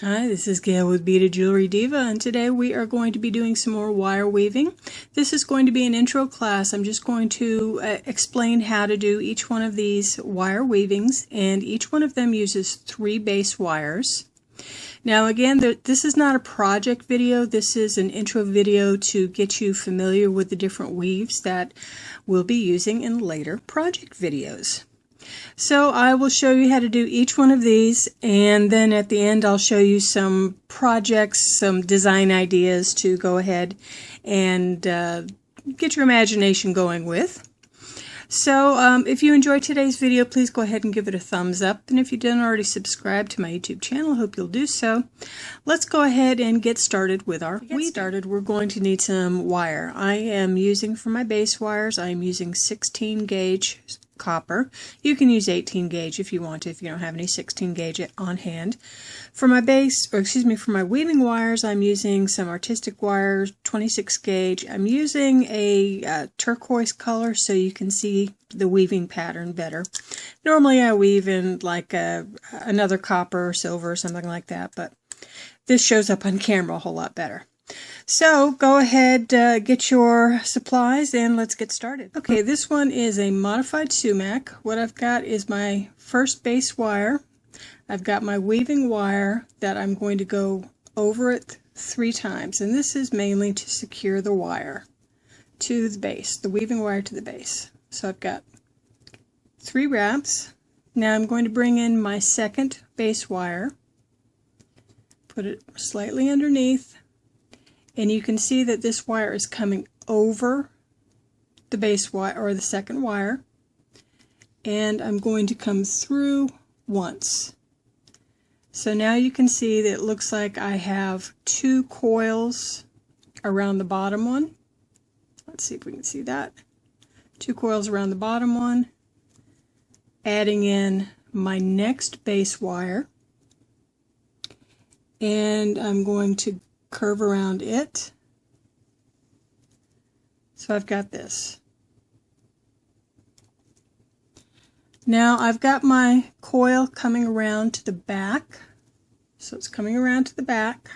Hi, this is Gail with Beaded Jewelry Diva, and today we are going to be doing some more wire weaving. This is going to be an intro class. I'm just going to explain how to do each one of these wire weavings, and each one of them uses 3 base wires. Now again, this is not a project video. This is an intro video to get you familiar with the different weaves that we'll be using in later project videos. So I will show you how to do each one of these, and then at the end I'll show you some projects, some design ideas to go ahead and get your imagination going with. So if you enjoyed today's video, please go ahead and give it a thumbs up, and if you didn't already subscribe to my YouTube channel, I hope you'll do so. Let's go ahead and get started with our weaving. We're going to need some wire. I am using, for my base wires, I am using 16 gauge copper. You can use 18 gauge if you want to, if you don't have any 16 gauge on hand. For my for my weaving wires, I'm using some artistic wires, 26 gauge. I'm using a turquoise color so you can see the weaving pattern better. Normally I weave in like another copper or silver or something like that, but this shows up on camera a whole lot better. So go ahead, get your supplies, and let's get started. Okay, this one is a modified sumac. What I've got is my first base wire. I've got my weaving wire that I'm going to go over it 3 times, and this is mainly to secure the wire to the base, the weaving wire to the base. So I've got 3 wraps. Now I'm going to bring in my second base wire, put it slightly underneath, and you can see that this wire is coming over the base wire, or the second wire, and I'm going to come through once. So now you can see that it looks like I have 2 coils around the bottom one. Let's see if we can see that. 2 coils around the bottom one, adding in my next base wire, and I'm going to curve around it. So I've got this. Now I've got my coil coming around to the back. So it's coming around to the back,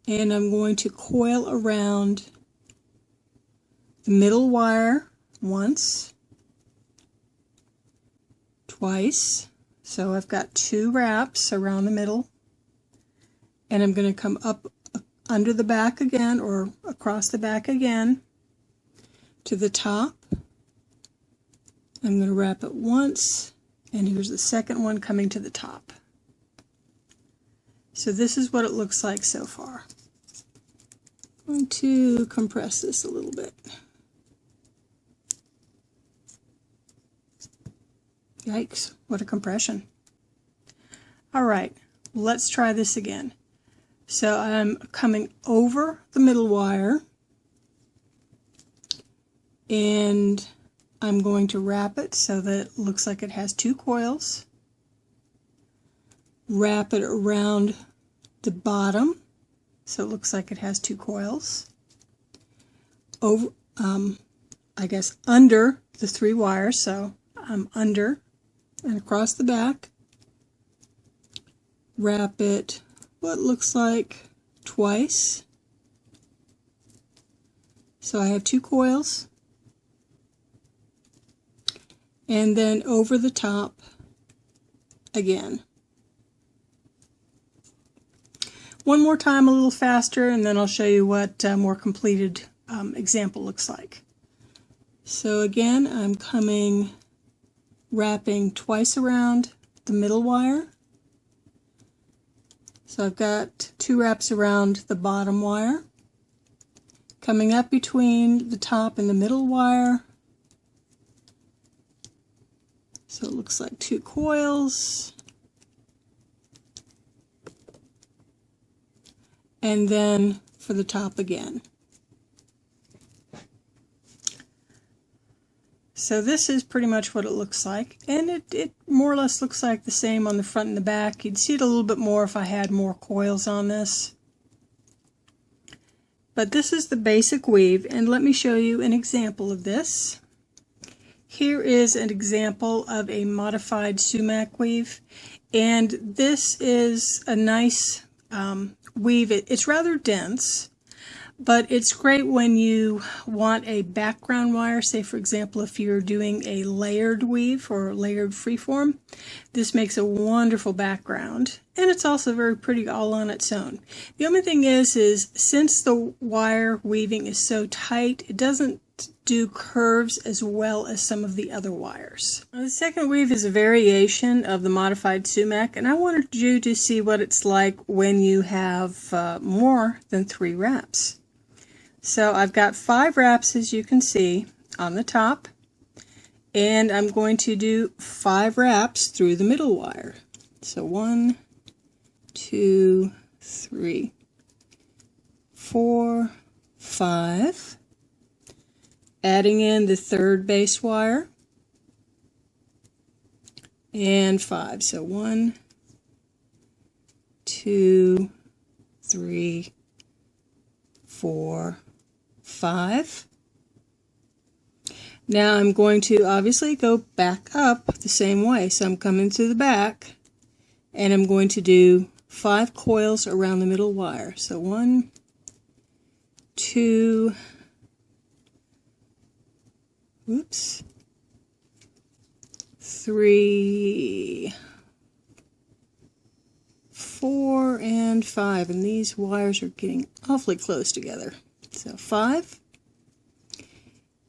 and I'm going to coil around the middle wire once, twice. So I've got 2 wraps around the middle, and I'm going to come up under the back again, or across the back again to the top. I'm going to wrap it once, and here's the second one coming to the top. So this is what it looks like so far. I'm going to compress this a little bit. Yikes, what a compression. Alright, let's try this again. So I'm coming over the middle wire, and I'm going to wrap it so that it looks like it has 2 coils. Wrap it around the bottom so it looks like it has 2 coils. Over, I guess under the 3 wires, so I'm under and across the back. Wrap it what looks like twice. So I have 2 coils, and then over the top again. One more time, a little faster, and then I'll show you what a more completed example looks like. So again, I'm wrapping twice around the middle wire. So I've got 2 wraps around the bottom wire, coming up between the top and the middle wire. So it looks like 2 coils. And then for the top again. So this is pretty much what it looks like, and it more or less looks like the same on the front and the back. You'd see it a little bit more if I had more coils on this. But this is the basic weave, and let me show you an example of this. Here is an example of a modified sumac weave, and this is a nice weave. It's rather dense, but it's great when you want a background wire. Say, for example, if you're doing a layered weave or layered freeform, this makes a wonderful background, and it's also very pretty all on its own. The only thing is since the wire weaving is so tight, it doesn't do curves as well as some of the other wires. Now, the second weave is a variation of the modified sumac, and I wanted you to see what it's like when you have more than 3 wraps. So I've got 5 wraps, as you can see, on the top, and I'm going to do 5 wraps through the middle wire. So 1, 2, 3, 4, 5. Adding in the third base wire, and 5. So 1, 2, 3, 4, 5. Now I'm going to obviously go back up the same way. So I'm coming to the back, and I'm going to do 5 coils around the middle wire. So 1, 2, 3, 4, and 5, and these wires are getting awfully close together. So 5,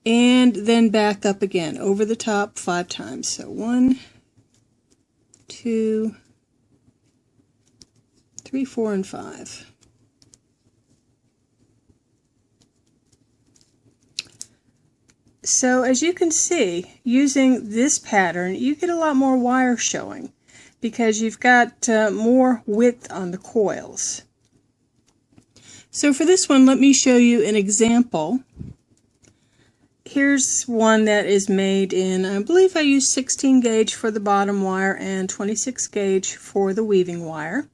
and then back up again over the top 5 times. So 1, 2, 3, 4, and 5. So as you can see, using this pattern, you get a lot more wire showing because you've got more width on the coils. So for this one, let me show you an example. Here's one that is made in, I believe I used 16 gauge for the bottom wire and 26 gauge for the weaving wire.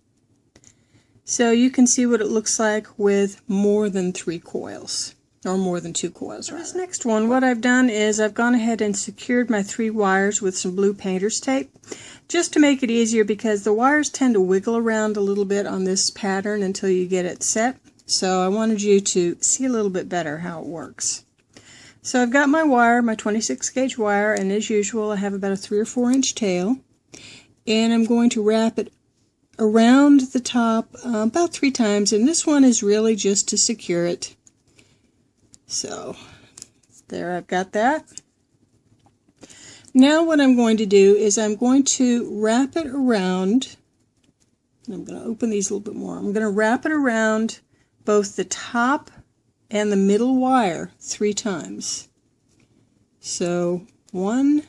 So you can see what it looks like with more than 3 coils. Or more than 2 coils. For this next one, what I've done is I've gone ahead and secured my 3 wires with some blue painter's tape, just to make it easier because the wires tend to wiggle around a little bit on this pattern until you get it set. So I wanted you to see a little bit better how it works. So I've got my wire, my 26 gauge wire, and as usual I have about a 3 or 4 inch tail, and I'm going to wrap it around the top about 3 times, and this one is really just to secure it. So there, I've got that. Now what I'm going to do is I'm going to wrap it around, and I'm going to open these a little bit more. I'm going to wrap it around both the top and the middle wire 3 times. So 1,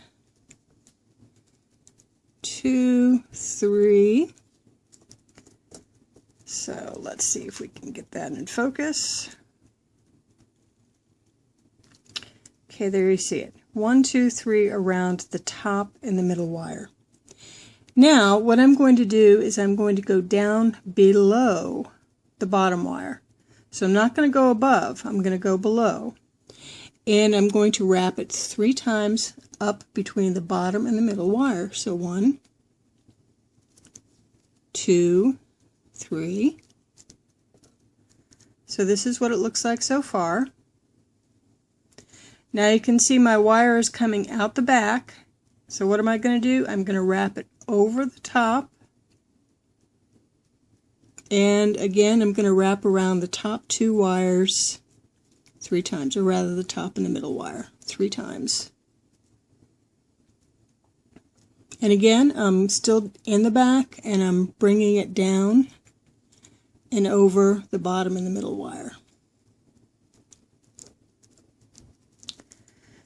2, 3. So let's see if we can get that in focus. Okay, there you see it. 1, 2, 3 around the top and the middle wire. Now, what I'm going to do is I'm going to go down below the bottom wire. So I'm not going to go above, I'm going to go below. And I'm going to wrap it 3 times up between the bottom and the middle wire. So 1, 2, 3. So this is what it looks like so far. Now you can see my wire is coming out the back. So what am I going to do? I'm going to wrap it over the top. And again, I'm going to wrap around the top 2 wires 3 times, or rather the top and the middle wire 3 times. And again, I'm still in the back and I'm bringing it down and over the bottom and the middle wire.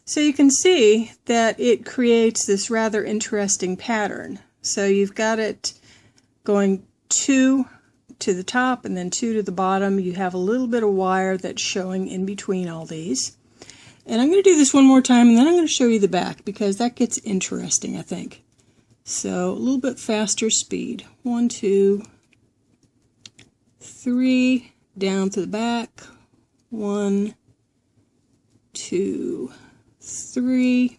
So you can see that it creates this rather interesting pattern. So you've got it going 2 to the top and then 2 to the bottom. You have a little bit of wire that's showing in between all these. And I'm going to do this one more time, and then I'm going to show you the back because that gets interesting, I think. So a little bit faster speed. 1, 2, 3, down to the back. 1, 2, 3.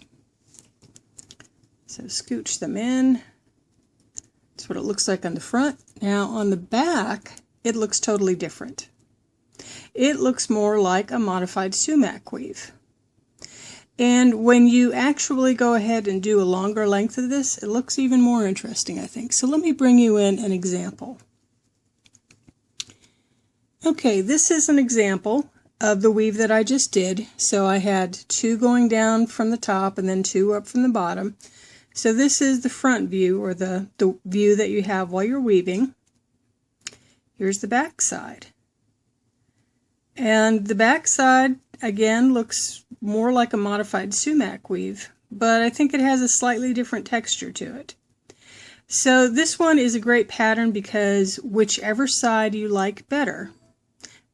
So scooch them in. That's what it looks like on the front. Now on the back, it looks totally different. It looks more like a modified sumac weave. And when you actually go ahead and do a longer length of this, it looks even more interesting, I think. So let me bring you in an example. Okay, this is an example of the weave that I just did. So I had 2 going down from the top and then 2 up from the bottom. So this is the front view, or the view that you have while you're weaving. Here's the back side. And the back side, again, looks more like a modified sumac weave, but I think it has a slightly different texture to it. So this one is a great pattern because whichever side you like better,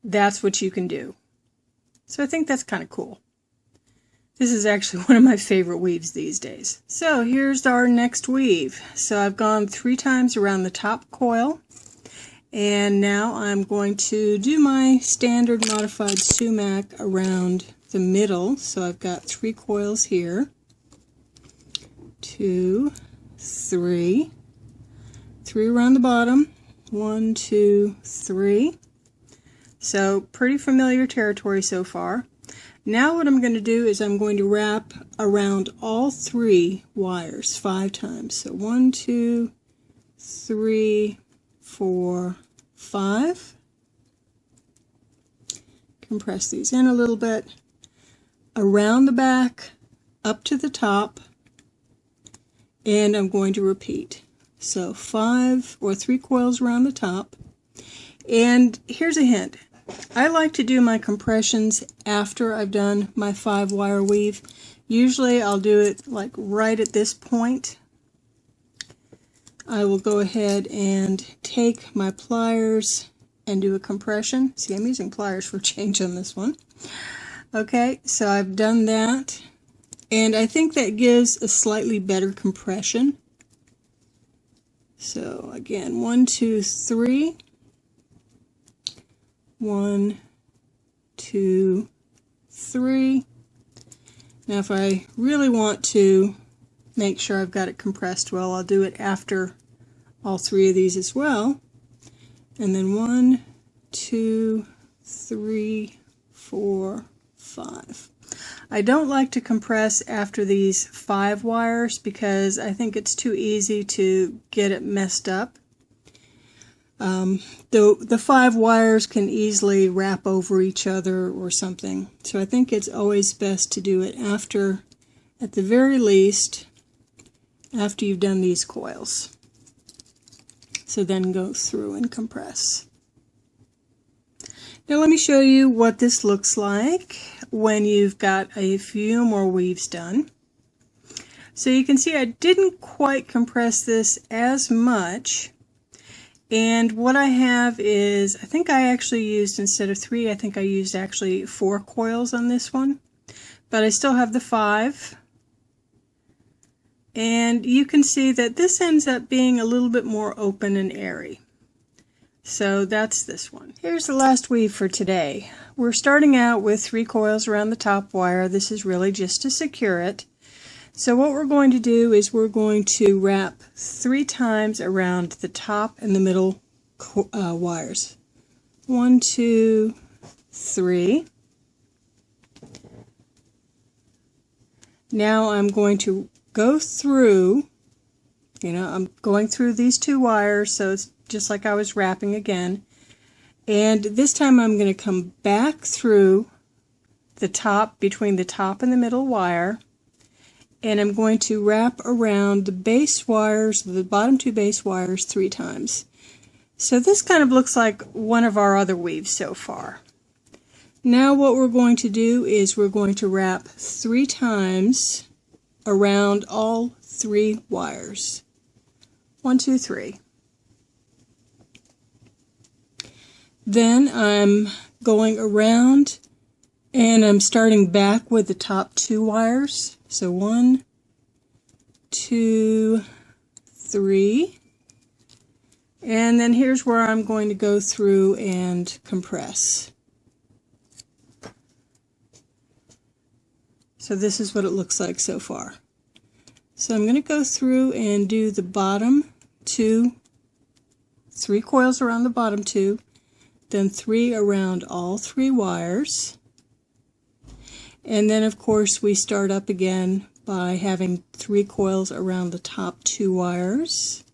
that's what you can do. So I think that's kind of cool. This is actually one of my favorite weaves these days. So here's our next weave. So I've gone 3 times around the top coil. And now I'm going to do my standard modified sumac around the middle. So I've got 3 coils here. 2, 3. 3 around the bottom. 1, 2, 3. So pretty familiar territory so far. Now what I'm going to do is I'm going to wrap around all 3 wires 5 times. So 1, 2, 3, 4, 5. Compress these in a little bit. Around the back, up to the top, and I'm going to repeat. So 5 or 3 coils around the top. And here's a hint. I like to do my compressions after I've done my 5-wire weave. Usually I'll do it like right at this point. I will go ahead and take my pliers and do a compression. See, I'm using pliers for a change on this one. Okay, so I've done that, and I think that gives a slightly better compression. So again, 1, 2, 3. 1, 2, 3. Now if I really want to make sure I've got it compressed well, I'll do it after all 3 of these as well. And then 1, 2, 3, 4, 5. I don't like to compress after these 5 wires because I think it's too easy to get it messed up. The 5 wires can easily wrap over each other or something. So I think it's always best to do it after, at the very least, after you've done these coils. So then go through and compress. Now let me show you what this looks like when you've got a few more weaves done. So you can see I didn't quite compress this as much. And what I have is, I think I actually used, instead of 3, I think I used actually 4 coils on this one. But I still have the 5. And you can see that this ends up being a little bit more open and airy. So that's this one. Here's the last weave for today. We're starting out with 3 coils around the top wire. This is really just to secure it. So what we're going to do is we're going to wrap 3 times around the top and the middle wires. 1, 2, 3. Now I'm going to go through, I'm going through these 2 wires, so it's just like I was wrapping again. And this time I'm going to come back through the top, between the top and the middle wire, and I'm going to wrap around the base wires, the bottom 2 base wires 3 times. So this kind of looks like one of our other weaves so far. Now what we're going to do is we're going to wrap 3 times around all 3 wires. 1, 2, 3. Then I'm going around and I'm starting back with the top 2 wires. So 1, 2, 3. And then here's where I'm going to go through and compress. So this is what it looks like so far. So I'm going to go through and do the bottom 3 coils around the bottom 2, then 3 around all 3 wires, and then of course we start up again by having 3 coils around the top 2 wires,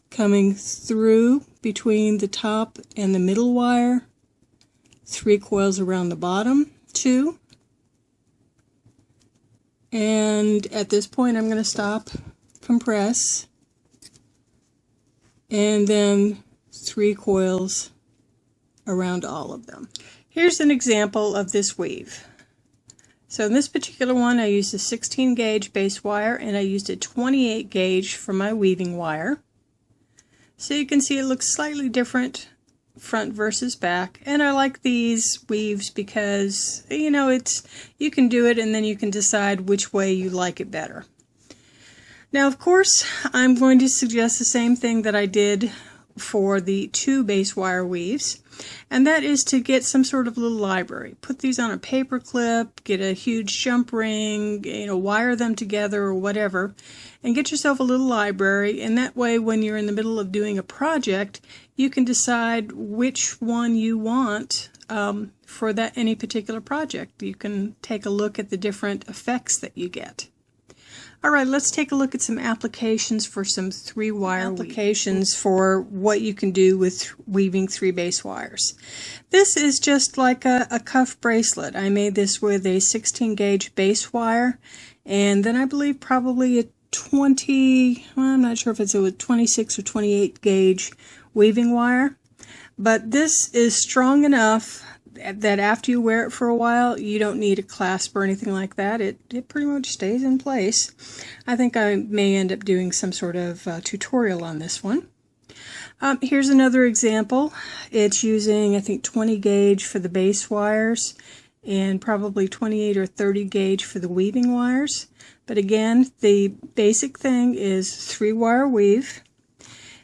coming through between the top and the middle wire, 3 coils around the bottom 2, and at this point I'm going to stop, compress, and then 3 coils around all of them. Here's an example of this weave. So in this particular one I used a 16 gauge base wire and I used a 28 gauge for my weaving wire. So you can see it looks slightly different front versus back, and I like these weaves because you can do it and then you can decide which way you like it better. Now of course I'm going to suggest the same thing that I did for the 2 base wire weaves, and that is to get some sort of little library. Put these on a paper clip, get a huge jump ring, wire them together or whatever, and get yourself a little library, and that way when you're in the middle of doing a project you can decide which one you want for any particular project. You can take a look at the different effects that you get. Alright, let's take a look at some applications for some 3-wire applications for what you can do with weaving 3 base wires. This is just like a cuff bracelet. I made this with a 16 gauge base wire, and then I believe probably a 20, well, I'm not sure if it's a 26 or 28 gauge weaving wire, but this is strong enough that after you wear it for a while you don't need a clasp or anything like that. It pretty much stays in place. I think I may end up doing some sort of tutorial on this one. Here's another example. It's using I think 20 gauge for the base wires and probably 28 or 30 gauge for the weaving wires. But again, the basic thing is 3-wire weave,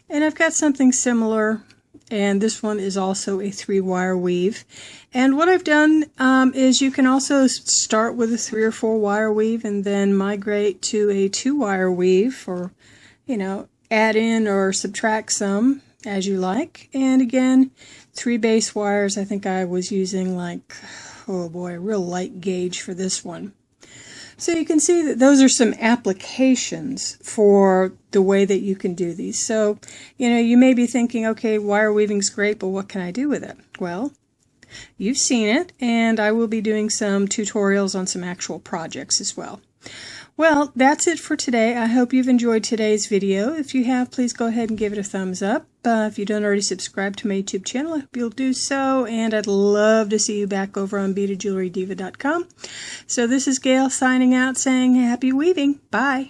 and I've got something similar, and this one is also a 3-wire weave. And what I've done is you can also start with a 3 or 4 wire weave and then migrate to a 2-wire weave, or add in or subtract some as you like. And again, 3 base wires. I think I was using like, oh boy, a real light gauge for this one. So you can see that those are some applications for the way that you can do these. So, you may be thinking, okay, wire weaving's great, but what can I do with it? Well, you've seen it, and I will be doing some tutorials on some actual projects as well. Well, that's it for today. I hope you've enjoyed today's video. If you have, please go ahead and give it a thumbs up. If you don't already subscribe to my YouTube channel, I hope you'll do so, and I'd love to see you back over on beadedjewelrydiva.com. So this is Gail signing out, saying happy weaving. Bye.